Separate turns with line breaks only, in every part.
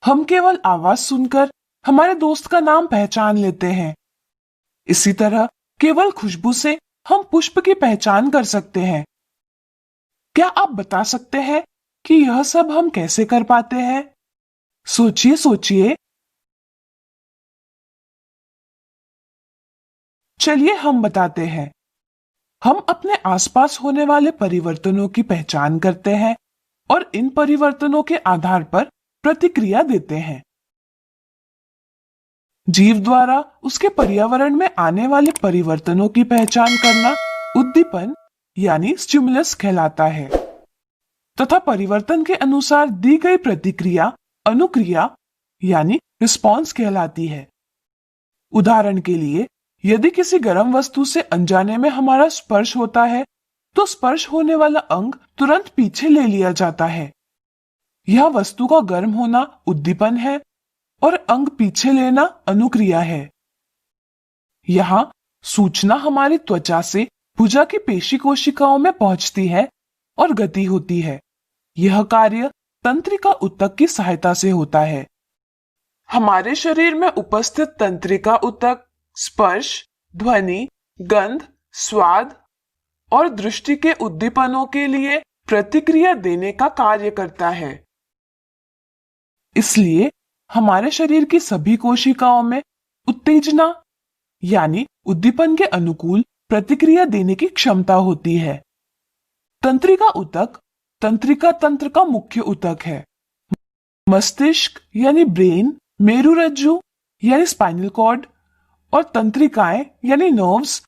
हम केवल आवाज सुनकर हमारे दोस्त का नाम पहचान लेते हैं। इसी तरह केवल खुशबू से हम पुष्प की पहचान कर सकते हैं। क्या आप बता सकते हैं कि यह सब हम कैसे कर पाते हैं? सोचिए सोचिए। चलिए हम बताते हैं। हम अपने आसपास होने वाले परिवर्तनों की पहचान करते हैं और इन परिवर्तनों के आधार पर प्रतिक्रिया देते हैं। जीव द्वारा उसके पर्यावरण में आने वाले परिवर्तनों की पहचान करना उद्दीपन यानी स्टिमुलस कहलाता है तथा परिवर्तन के अनुसार दी गई प्रतिक्रिया अनुक्रिया यानी रिस्पॉन्स कहलाती है। उदाहरण के लिए, यदि किसी गर्म वस्तु से अनजाने में हमारा स्पर्श होता है तो स्पर्श होने वाला अंग तुरंत पीछे ले लिया जाता है। यह वस्तु का गर्म होना उद्दीपन है और अंग पीछे लेना अनुक्रिया है। यहाँ सूचना हमारी त्वचा से भुजा की पेशी कोशिकाओं में पहुंचती है और गति होती है। यह कार्य तंत्रिका ऊतक की सहायता से होता है। हमारे शरीर में उपस्थित तंत्रिका ऊतक स्पर्श, ध्वनि, गंध, स्वाद और दृष्टि के उद्दीपनों के लिए प्रतिक्रिया देने का कार्य करता है। इसलिए हमारे शरीर की सभी कोशिकाओं में उत्तेजना यानी उद्दीपन के अनुकूल प्रतिक्रिया देने की क्षमता होती है। तंत्रिका ऊतक तंत्रिका तंत्र का मुख्य ऊतक है। मस्तिष्क यानी ब्रेन, मेरुरज्जु यानी स्पाइनल कॉर्ड और तंत्रिकाएं यानी नर्व्स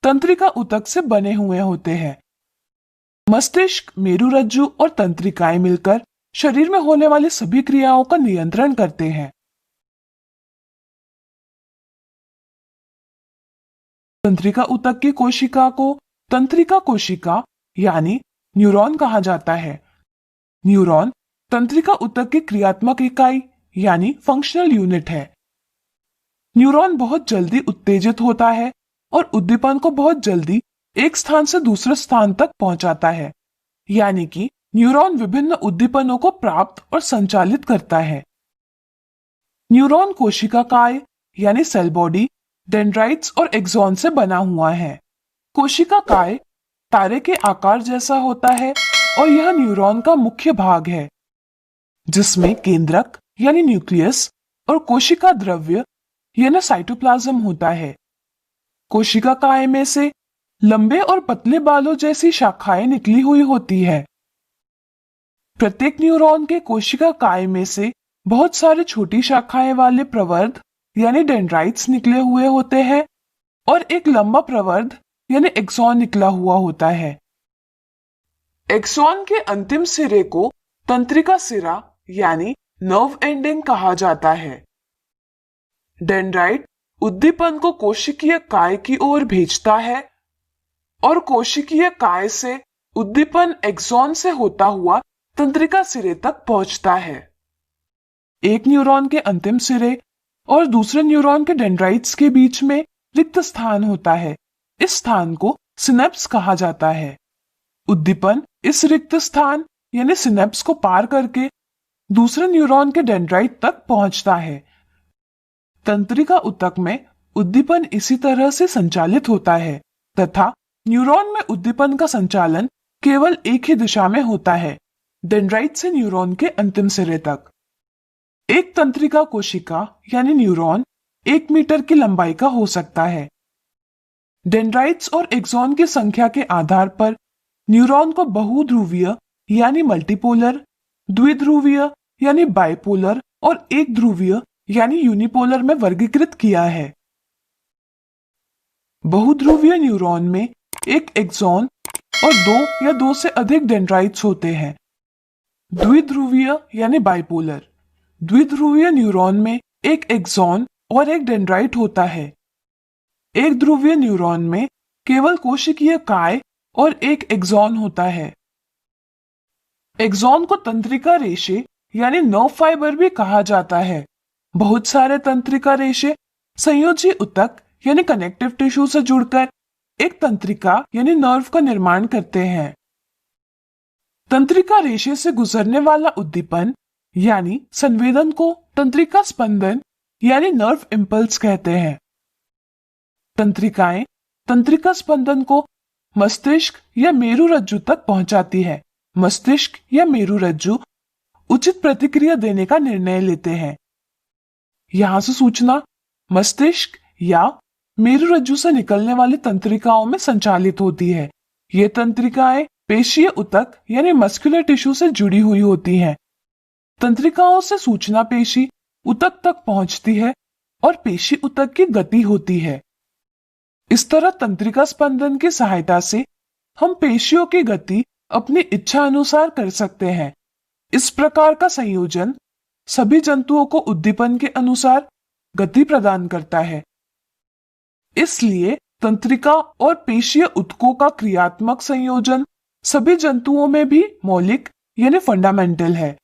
तंत्रिका ऊतक से बने हुए होते हैं। मस्तिष्क, मेरुरज्जु और तंत्रिकाएं मिलकर शरीर में होने वाली सभी क्रियाओं का नियंत्रण करते हैं। तंत्रिका ऊतक की कोशिका को तंत्रिका कोशिका यानी न्यूरॉन कहा जाता है। न्यूरॉन तंत्रिका ऊतक की क्रियात्मक इकाई यानी फंक्शनल यूनिट है। न्यूरॉन बहुत जल्दी उत्तेजित होता है और उद्दीपन को बहुत जल्दी एक स्थान से दूसरे स्थान तक पहुंचाता है, यानी कि न्यूरॉन विभिन्न उद्दीपनों को प्राप्त और संचालित करता है। न्यूरॉन कोशिका काय यानी सेल बॉडी, डेंड्राइट्स और एक्सॉन से बना हुआ है। कोशिका काय तारे के आकार जैसा होता है और यह न्यूरॉन का मुख्य भाग है, जिसमें केंद्रक यानी न्यूक्लियस और कोशिका द्रव्य यानी साइटोप्लाज्म होता है। कोशिका काय में से लंबे और पतले बालों जैसी शाखाएं निकली हुई होती है। प्रत्येक न्यूरॉन के कोशिका काय में से बहुत सारे छोटी शाखाएं वाले प्रवर्ध यानी डेंड्राइट्स निकले हुए होते हैं और एक लंबा प्रवर्ध यानी एक्सॉन निकला हुआ होता है। एक्सॉन के अंतिम सिरे को तंत्रिका सिरा यानी नर्व एंडिंग कहा जाता है। डेंड्राइट उद्दीपन को कोशिकीय काय की ओर भेजता है और कोशिकीय काय से उद्दीपन एक्सॉन से होता हुआ तंत्रिका सिरे तक पहुंचता है। एक न्यूरॉन के अंतिम सिरे और दूसरे न्यूरॉन के डेंड्राइट्स के बीच में रिक्त स्थान होता है। इस स्थान को सिनेप्स कहा जाता है। उद्दीपन इस रिक्त स्थान यानी सिनेप्स को पार करके दूसरे न्यूरॉन के डेंड्राइट तक पहुंचता है। तंत्रिका ऊतक में उद्दीपन इसी तरह से संचालित होता है तथा न्यूरॉन में उद्दीपन का संचालन केवल एक ही दिशा में होता है, डेंड्राइट से न्यूरॉन के अंतिम सिरे तक। एक तंत्रिका कोशिका यानी न्यूरॉन 1 मीटर की लंबाई का हो सकता है। डेंड्राइट्स और एक्सॉन की संख्या के आधार पर न्यूरॉन को बहुध्रुवीय यानी मल्टीपोलर, द्विध्रुवीय यानी बाइपोलर और एक ध्रुवीय यानी यूनिपोलर में वर्गीकृत किया है। बहुध्रुवीय न्यूरॉन में एक एक्सॉन और 2 या 2 से अधिक डेंड्राइट्स होते हैं। द्विध्रुवीय यानी बाइपोलर, द्विध्रुवीय न्यूरॉन में एक एक्सॉन और एक डेंड्राइट होता है। एक ध्रुवीय न्यूरॉन में केवल कोशिकीय काय और एक एक्सॉन होता है। एक्सॉन को तंत्रिका रेशे यानी नर्व फाइबर भी कहा जाता है। बहुत सारे तंत्रिका रेशे संयोजी ऊतक यानी कनेक्टिव टिश्यू से जुड़कर एक तंत्रिका यानी नर्व का निर्माण करते हैं। तंत्रिका रेशे से गुजरने वाला उद्दीपन यानी संवेदन को तंत्रिका स्पंदन यानी नर्व इम्पल्स कहते हैं। तंत्रिकाएं तंत्रिका स्पंदन को मस्तिष्क या मेरुरज्जु तक पहुंचाती है। मस्तिष्क या मेरुरज्जु उचित प्रतिक्रिया देने का निर्णय लेते हैं। यहां से सूचना मस्तिष्क या मेरुरज्जु से निकलने वाली तंत्रिकाओं में संचालित होती है। ये तंत्रिकाएं पेशीय ऊतक यानी मस्कुलर टिश्यू से जुड़ी हुई होती हैं। तंत्रिकाओं से सूचना पेशी ऊतक तक पहुंचती है और पेशी ऊतक की गति होती है। इस तरह तंत्रिका स्पंदन की सहायता से हम पेशियों की गति अपनी इच्छा अनुसार कर सकते हैं। इस प्रकार का संयोजन सभी जंतुओं को उद्दीपन के अनुसार गति प्रदान करता है। इसलिए तंत्रिका और पेशीय ऊतकों का क्रियात्मक संयोजन सभी जंतुओं में भी मौलिक यानी फंडामेंटल है।